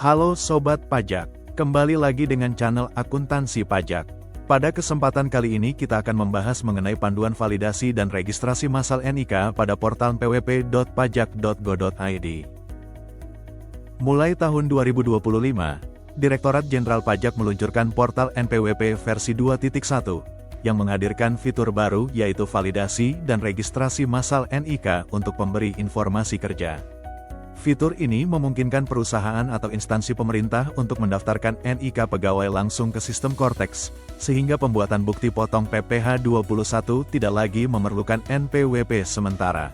Halo Sobat Pajak, kembali lagi dengan channel Akuntansi Pajak. Pada kesempatan kali ini kita akan membahas mengenai panduan validasi dan registrasi massal NIK pada portal pwp.pajak.go.id. Mulai tahun 2025, Direktorat Jenderal Pajak meluncurkan portal NPWP versi 2.1, yang menghadirkan fitur baru yaitu validasi dan registrasi massal NIK untuk pemberi informasi kerja. Fitur ini memungkinkan perusahaan atau instansi pemerintah untuk mendaftarkan NIK pegawai langsung ke sistem Cortex, sehingga pembuatan bukti potong PPh 21 tidak lagi memerlukan NPWP sementara.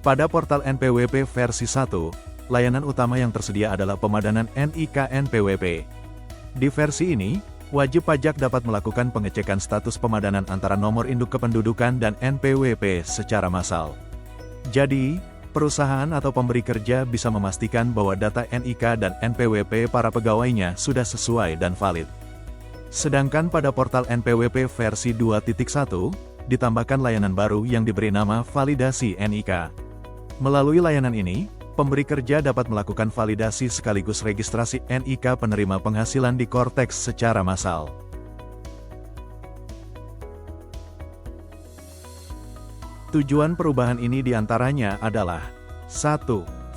Pada portal NPWP versi 1, layanan utama yang tersedia adalah pemadanan NIK NPWP. Di versi ini, wajib pajak dapat melakukan pengecekan status pemadanan antara nomor induk kependudukan dan NPWP secara massal. Jadi, perusahaan atau pemberi kerja bisa memastikan bahwa data NIK dan NPWP para pegawainya sudah sesuai dan valid. Sedangkan pada portal NPWP versi 2.1, ditambahkan layanan baru yang diberi nama validasi NIK. Melalui layanan ini, pemberi kerja dapat melakukan validasi sekaligus registrasi NIK penerima penghasilan di Cortex secara massal. Tujuan perubahan ini diantaranya adalah 1.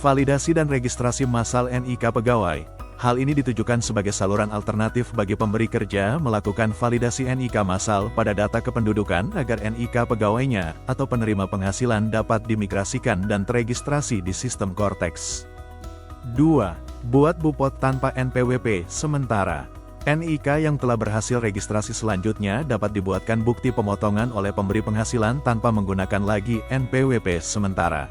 Validasi dan registrasi massal NIK pegawai. Hal ini ditujukan sebagai saluran alternatif bagi pemberi kerja melakukan validasi NIK massal pada data kependudukan agar NIK pegawainya atau penerima penghasilan dapat dimigrasikan dan teregistrasi di sistem Cortex. 2. Buat bupot tanpa NPWP sementara. NIK yang telah berhasil registrasi selanjutnya dapat dibuatkan bukti pemotongan oleh pemberi penghasilan tanpa menggunakan lagi NPWP sementara.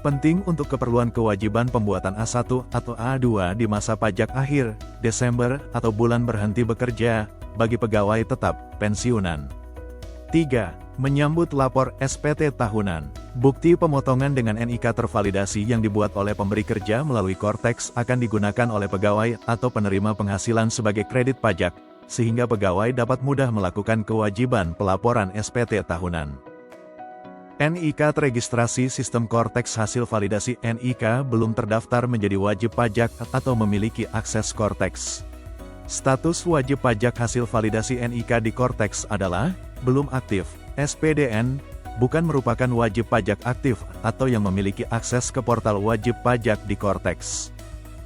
Penting untuk keperluan kewajiban pembuatan A1 atau A2 di masa pajak akhir, Desember atau bulan berhenti bekerja, bagi pegawai tetap pensiunan. 3. Menyambut lapor SPT tahunan. Bukti pemotongan dengan NIK tervalidasi yang dibuat oleh pemberi kerja melalui Cortex akan digunakan oleh pegawai atau penerima penghasilan sebagai kredit pajak, sehingga pegawai dapat mudah melakukan kewajiban pelaporan SPT tahunan. NIK teregistrasi sistem Cortex hasil validasi NIK belum terdaftar menjadi wajib pajak atau memiliki akses Cortex. Status wajib pajak hasil validasi NIK di Cortex adalah belum aktif. SPDN bukan merupakan wajib pajak aktif atau yang memiliki akses ke portal wajib pajak di Cortex.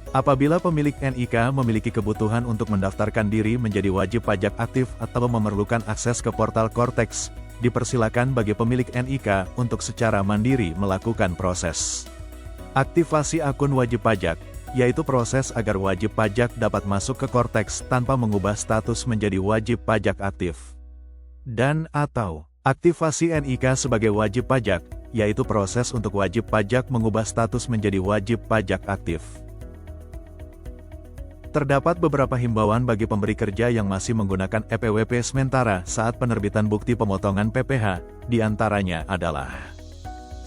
Apabila pemilik NIK memiliki kebutuhan untuk mendaftarkan diri menjadi wajib pajak aktif atau memerlukan akses ke portal Cortex, dipersilakan bagi pemilik NIK untuk secara mandiri melakukan proses aktivasi akun wajib pajak, yaitu proses agar wajib pajak dapat masuk ke Cortex tanpa mengubah status menjadi wajib pajak aktif. Dan atau aktivasi NIK sebagai wajib pajak, yaitu proses untuk wajib pajak mengubah status menjadi wajib pajak aktif. Terdapat beberapa himbauan bagi pemberi kerja yang masih menggunakan EPWP sementara saat penerbitan bukti pemotongan PPh, diantaranya adalah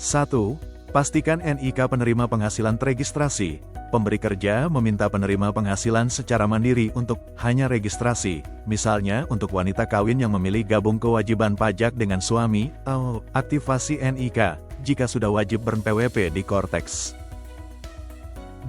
1. Pastikan NIK penerima penghasilan teregistrasi. Pemberi kerja meminta penerima penghasilan secara mandiri untuk hanya registrasi, misalnya untuk wanita kawin yang memilih gabung kewajiban pajak dengan suami, atau aktivasi NIK, jika sudah wajib ber-PWP di Cortex.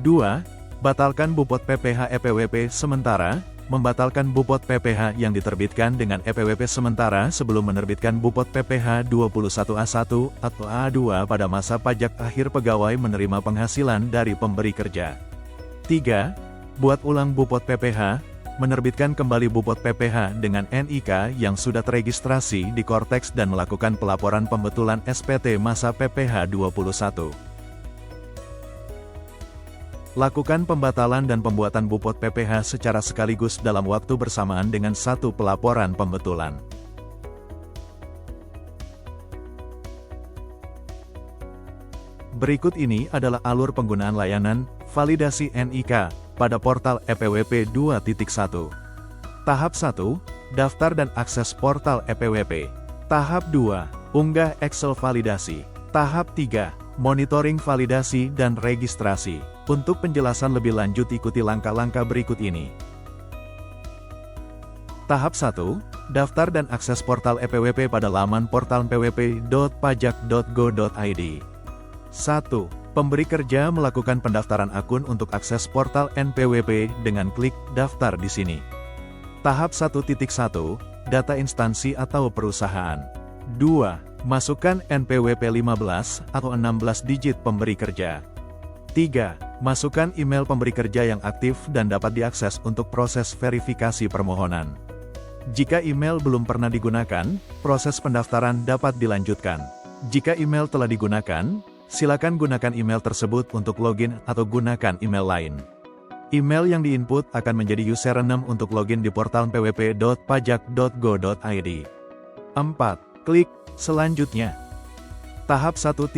2. Batalkan bupot PPh EPWP sementara. Membatalkan bupot PPh yang diterbitkan dengan EPWP sementara sebelum menerbitkan bupot PPh 21A1 atau A2 pada masa pajak akhir pegawai menerima penghasilan dari pemberi kerja. 3. Buat ulang bupot PPh, menerbitkan kembali bupot PPh dengan NIK yang sudah teregistrasi di Cortex dan melakukan pelaporan pembetulan SPT masa PPh 21. Lakukan pembatalan dan pembuatan bupot PPh secara sekaligus dalam waktu bersamaan dengan satu pelaporan pembetulan. Berikut ini adalah alur penggunaan layanan validasi NIK pada portal EPWP 2.1. Tahap 1, daftar dan akses portal EPWP. Tahap 2, unggah Excel validasi. Tahap 3, monitoring validasi dan registrasi. Untuk penjelasan lebih lanjut ikuti langkah-langkah berikut ini. Tahap 1, daftar dan akses portal EPWP pada laman portal pwp.pajak.go.id. 1. Pemberi kerja melakukan pendaftaran akun untuk akses portal NPWP dengan klik Daftar di sini. Tahap 1.1, Data instansi atau perusahaan. 2. Masukkan NPWP 15 atau 16 digit pemberi kerja. 3. Masukkan email pemberi kerja yang aktif dan dapat diakses untuk proses verifikasi permohonan. Jika email belum pernah digunakan, proses pendaftaran dapat dilanjutkan. Jika email telah digunakan, silakan gunakan email tersebut untuk login atau gunakan email lain. Email yang diinput akan menjadi username untuk login di portal pwp.pajak.go.id. 4. Klik selanjutnya. Tahap 1.2,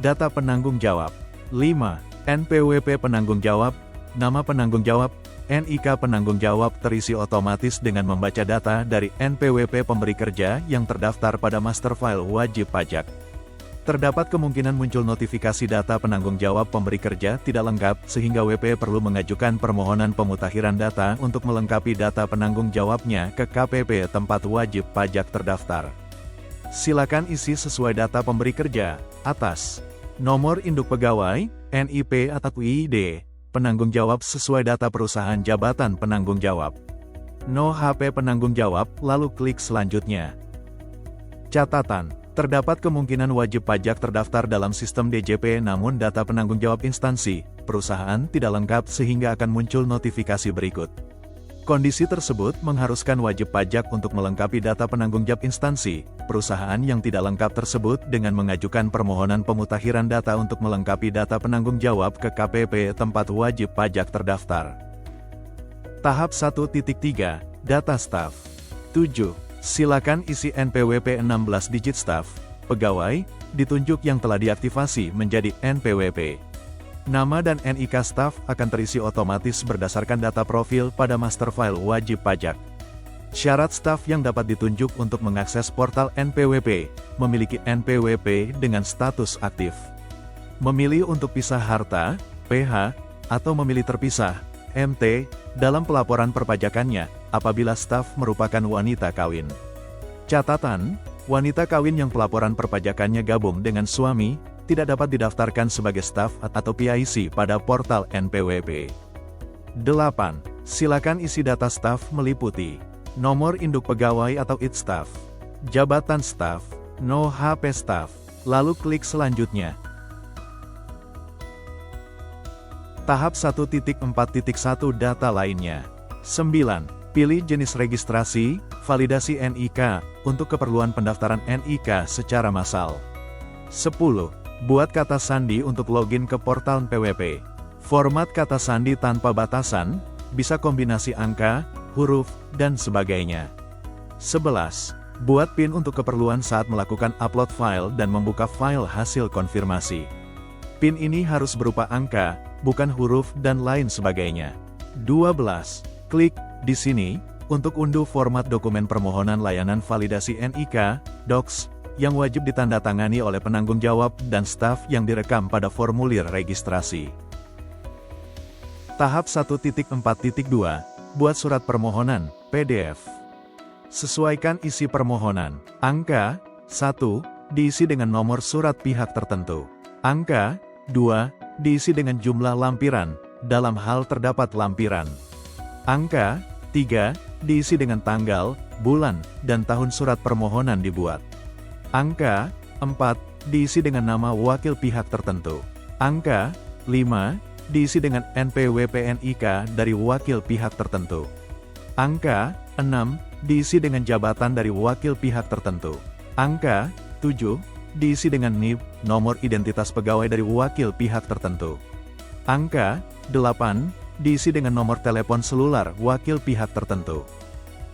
Data penanggung jawab. 5. NPWP penanggung jawab. Nama penanggung jawab, NIK penanggung jawab terisi otomatis dengan membaca data dari NPWP pemberi kerja yang terdaftar pada master file wajib pajak. Terdapat kemungkinan muncul notifikasi data penanggung jawab pemberi kerja tidak lengkap sehingga WP perlu mengajukan permohonan pemutakhiran data untuk melengkapi data penanggung jawabnya ke KPP tempat wajib pajak terdaftar. Silakan isi sesuai data pemberi kerja, atas nomor induk pegawai, NIP atau ID, penanggung jawab sesuai data perusahaan jabatan penanggung jawab. No HP penanggung jawab, lalu klik selanjutnya. Catatan. Terdapat kemungkinan wajib pajak terdaftar dalam sistem DJP namun data penanggung jawab instansi, perusahaan tidak lengkap sehingga akan muncul notifikasi berikut. Kondisi tersebut mengharuskan wajib pajak untuk melengkapi data penanggung jawab instansi, perusahaan yang tidak lengkap tersebut dengan mengajukan permohonan pemutakhiran data untuk melengkapi data penanggung jawab ke KPP tempat wajib pajak terdaftar. Tahap 1.3, Data Staf. 7. Silakan isi NPWP 16 digit staf, pegawai, ditunjuk yang telah diaktifasi menjadi NPWP. Nama dan NIK staf akan terisi otomatis berdasarkan data profil pada master file wajib pajak. Syarat staf yang dapat ditunjuk untuk mengakses portal NPWP, memiliki NPWP dengan status aktif. Memilih untuk pisah harta, PH, atau memilih terpisah, MT, dalam pelaporan perpajakannya, apabila staf merupakan wanita kawin. Catatan, wanita kawin yang pelaporan perpajakannya gabung dengan suami, tidak dapat didaftarkan sebagai staf atau PIC pada portal NPWP. 8. Silakan isi data staf meliputi nomor induk pegawai atau ID staf, jabatan staf, no HP staf, lalu klik selanjutnya. Tahap 1.4.1 Data lainnya. 9. Pilih jenis registrasi, validasi NIK, untuk keperluan pendaftaran NIK secara massal. 10. Buat kata sandi untuk login ke portal PWP. Format kata sandi tanpa batasan, bisa kombinasi angka, huruf, dan sebagainya. 11. Buat PIN untuk keperluan saat melakukan upload file dan membuka file hasil konfirmasi. PIN ini harus berupa angka, bukan huruf dan lain sebagainya. 12. Klik di sini untuk unduh format dokumen permohonan layanan validasi NIK, Docs, yang wajib ditandatangani oleh penanggung jawab dan staf yang direkam pada formulir registrasi. Tahap 1.4.2, Buat surat permohonan, PDF. Sesuaikan isi permohonan. Angka 1, diisi dengan nomor surat pihak tertentu. Angka 2, diisi dengan jumlah lampiran, dalam hal terdapat lampiran. Angka 3, diisi dengan tanggal, bulan, dan tahun surat permohonan dibuat. Angka 4, diisi dengan nama wakil pihak tertentu. Angka 5, diisi dengan NPWP NIK dari wakil pihak tertentu. Angka 6, diisi dengan jabatan dari wakil pihak tertentu. Angka 7, diisi dengan NIP, nomor identitas pegawai dari wakil pihak tertentu. Angka 8, diisi dengan nomor telepon seluler wakil pihak tertentu.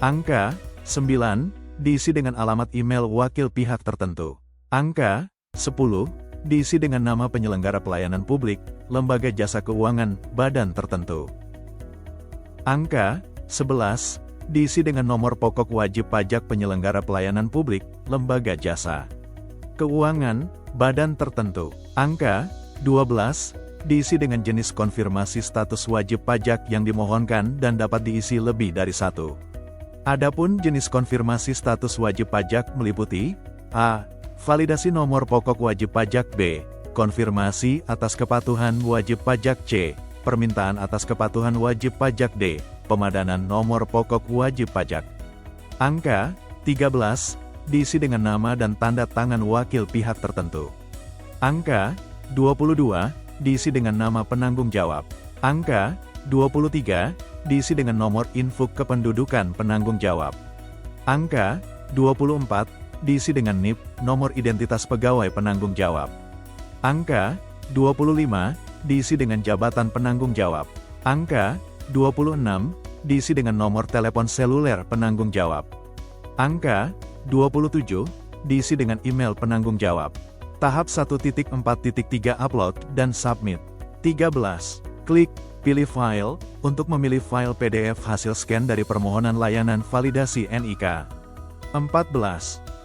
Angka 9, diisi dengan alamat email wakil pihak tertentu. Angka 10, diisi dengan nama penyelenggara pelayanan publik, lembaga jasa keuangan, badan tertentu. Angka 11, diisi dengan nomor pokok wajib pajak penyelenggara pelayanan publik, lembaga jasa keuangan, badan tertentu. Angka 12, diisi dengan jenis konfirmasi status wajib pajak yang dimohonkan dan dapat diisi lebih dari satu. Adapun jenis konfirmasi status wajib pajak meliputi A. Validasi nomor pokok wajib pajak. B. konfirmasi atas kepatuhan wajib pajak C, permintaan atas kepatuhan wajib pajak D, pemadanan nomor pokok wajib pajak. Angka 13 diisi dengan nama dan tanda tangan wakil pihak tertentu. Angka 22 diisi dengan nama penanggung jawab. Angka 23 diisi dengan nomor info kependudukan penanggung jawab. Angka 24 diisi dengan NIP, nomor identitas pegawai penanggung jawab. Angka 25 diisi dengan jabatan penanggung jawab. Angka 26 diisi dengan nomor telepon seluler penanggung jawab. Angka 27 diisi dengan email penanggung jawab. Tahap 1.4.3 upload dan submit. 13. Klik pilih file untuk memilih file PDF hasil scan dari permohonan layanan validasi NIK. 14.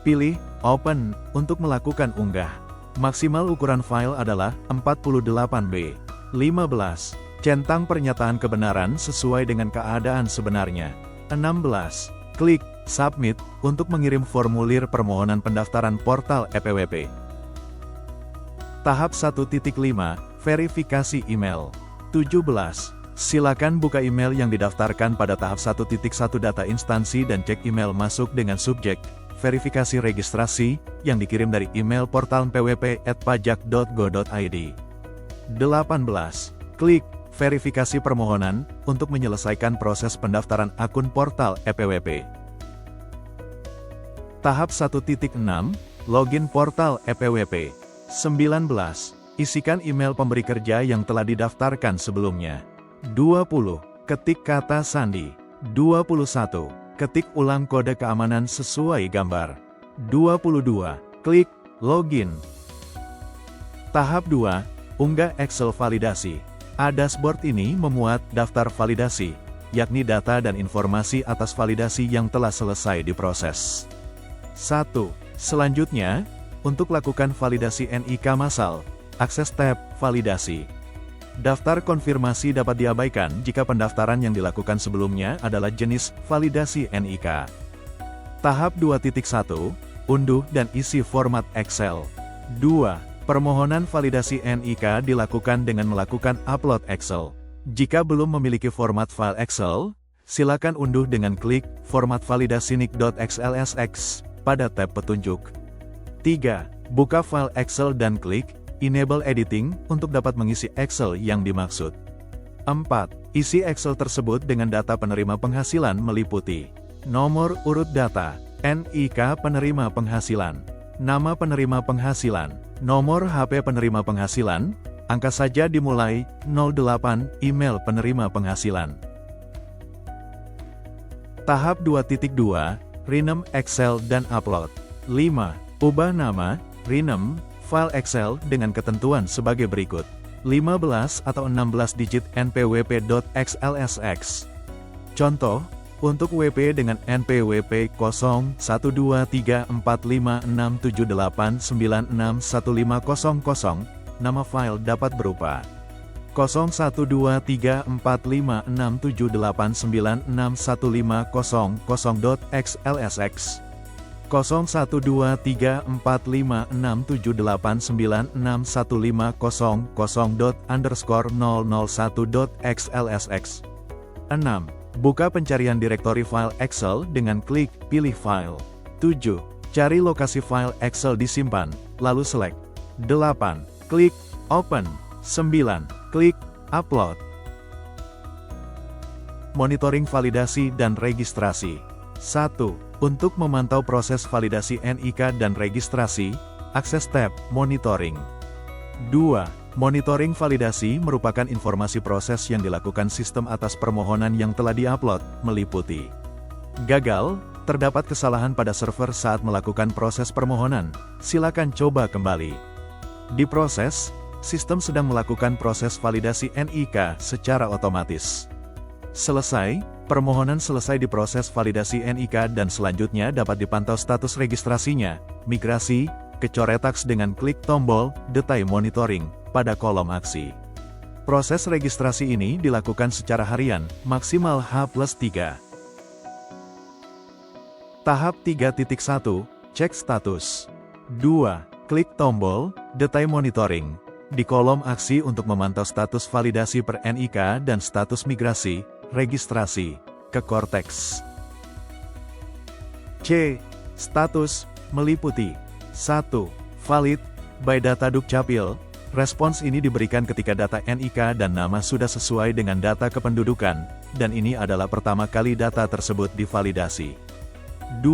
Pilih open untuk melakukan unggah. Maksimal ukuran file adalah 48 B. 15. Centang pernyataan kebenaran sesuai dengan keadaan sebenarnya. 16. Klik submit untuk mengirim formulir permohonan pendaftaran portal EPWP. Tahap 1.5, verifikasi email. 17. Silakan buka email yang didaftarkan pada tahap 1.1 data instansi dan cek email masuk dengan subjek verifikasi registrasi yang dikirim dari email portal pwp@pajak.go.id. 18. Klik verifikasi permohonan untuk menyelesaikan proses pendaftaran akun portal EPWP. Tahap 1.6, login portal EPWP. 19. Isikan email pemberi kerja yang telah didaftarkan sebelumnya. 20. Ketik kata sandi. 21. Ketik ulang kode keamanan sesuai gambar. 22. Klik login. Tahap 2, unggah Excel validasi. Dashboard ini memuat daftar validasi, yakni data dan informasi atas validasi yang telah selesai diproses. 1. Selanjutnya, untuk lakukan validasi NIK massal, akses tab Validasi. Daftar konfirmasi dapat diabaikan jika pendaftaran yang dilakukan sebelumnya adalah jenis validasi NIK. Tahap 2.1, unduh dan isi format Excel. 2. Permohonan validasi NIK dilakukan dengan melakukan upload Excel. Jika belum memiliki format file Excel, silakan unduh dengan klik format validasi nic.xlsx pada tab petunjuk. 3. Buka file Excel dan klik Enable Editing untuk dapat mengisi Excel yang dimaksud. 4. Isi Excel tersebut dengan data penerima penghasilan meliputi nomor urut data, NIK penerima penghasilan, nama penerima penghasilan, nomor HP penerima penghasilan, angka saja dimulai 08, email penerima penghasilan. Tahap 2.2, rename Excel dan upload. 5. Ubah nama, rename, file Excel dengan ketentuan sebagai berikut. 15 atau 16 digit npwp.xlsx. Contoh, untuk WP dengan NPWP 01234567896150, nama file dapat berupa 01234568961500.xlsx 01234568961500._001.xlsx. 6. Buka pencarian direktori file Excel dengan klik pilih file. 7. Cari lokasi file Excel disimpan, lalu select. 8. Klik open. 9. Klik upload. Monitoring validasi dan registrasi. 1. Untuk memantau proses validasi NIK dan registrasi, akses tab Monitoring. 2. Monitoring validasi merupakan informasi proses yang dilakukan sistem atas permohonan yang telah diupload, meliputi gagal, terdapat kesalahan pada server saat melakukan proses permohonan, silakan coba kembali. Diproses, sistem sedang melakukan proses validasi NIK secara otomatis. Selesai, permohonan selesai diproses validasi NIK dan selanjutnya dapat dipantau status registrasinya, migrasi, kecoretaks dengan klik tombol Detail Monitoring pada kolom aksi. Proses registrasi ini dilakukan secara harian, maksimal H+3. Tahap 3.1, cek status. 2. Klik tombol Detail Monitoring. di kolom aksi untuk memantau status validasi per NIK dan status migrasi, registrasi, ke Cortex. C. Status, meliputi 1. Valid, by data Dukcapil. Respons ini diberikan ketika data NIK dan nama sudah sesuai dengan data kependudukan, dan ini adalah pertama kali data tersebut divalidasi. 2.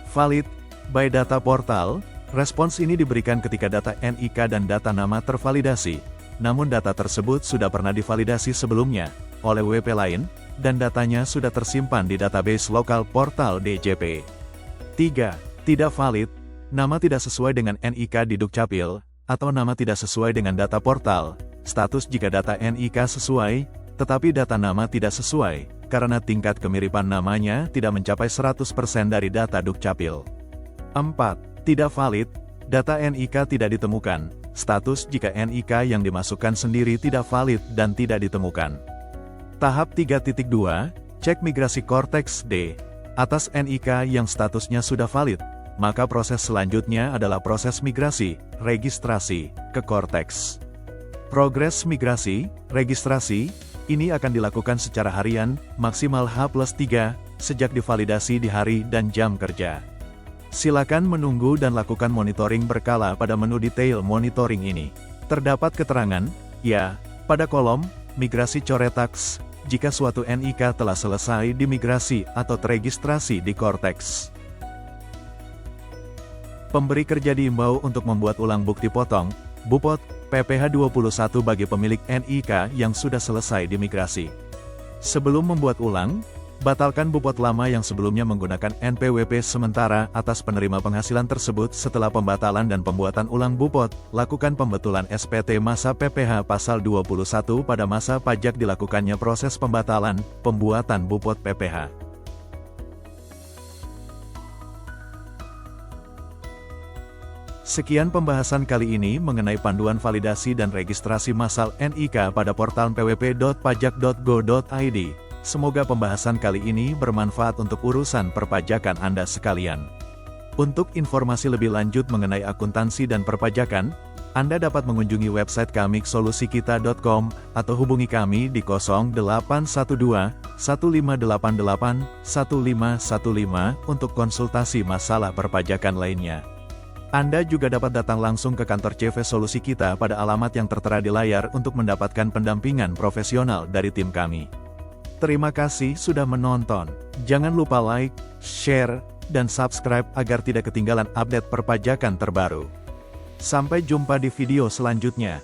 Valid, by data portal. Respons ini diberikan ketika data NIK dan data nama tervalidasi, namun data tersebut sudah pernah divalidasi sebelumnya, oleh WP lain, dan datanya sudah tersimpan di database lokal portal DJP. 3. Tidak valid, nama tidak sesuai dengan NIK di Dukcapil, atau nama tidak sesuai dengan data portal. Status jika data NIK sesuai, tetapi data nama tidak sesuai, karena tingkat kemiripan namanya tidak mencapai 100% dari data Dukcapil. 4. Tidak valid, data NIK tidak ditemukan. Status jika NIK yang dimasukkan sendiri tidak valid dan tidak ditemukan. Tahap 3.2, cek migrasi Cortex D. Atas NIK yang statusnya sudah valid, maka proses selanjutnya adalah proses migrasi, registrasi, ke Cortex. Progres migrasi, registrasi, ini akan dilakukan secara harian, maksimal H+3, sejak divalidasi di hari dan jam kerja. Silakan menunggu dan lakukan monitoring berkala pada menu detail monitoring ini. Terdapat keterangan, ya, pada kolom, migrasi Cortex, jika suatu NIK telah selesai dimigrasi atau teregistrasi di Cortex. Pemberi kerja diimbau untuk membuat ulang bukti potong, BUPOT, PPH 21 bagi pemilik NIK yang sudah selesai dimigrasi. Sebelum membuat ulang, batalkan BUPOT lama yang sebelumnya menggunakan NPWP sementara atas penerima penghasilan tersebut. Setelah pembatalan dan pembuatan ulang BUPOT, lakukan pembetulan SPT masa PPH pasal 21 pada masa pajak dilakukannya proses pembatalan, pembuatan BUPOT PPH. Sekian pembahasan kali ini mengenai panduan validasi dan registrasi massal NIK pada portal pwp.pajak.go.id. Semoga pembahasan kali ini bermanfaat untuk urusan perpajakan Anda sekalian. Untuk informasi lebih lanjut mengenai akuntansi dan perpajakan, Anda dapat mengunjungi website kami solusikita.com atau hubungi kami di 0812 1588 1515 untuk konsultasi masalah perpajakan lainnya. Anda juga dapat datang langsung ke kantor CV Solusi Kita pada alamat yang tertera di layar untuk mendapatkan pendampingan profesional dari tim kami. Terima kasih sudah menonton. Jangan lupa like, share, dan subscribe agar tidak ketinggalan update perpajakan terbaru. Sampai jumpa di video selanjutnya.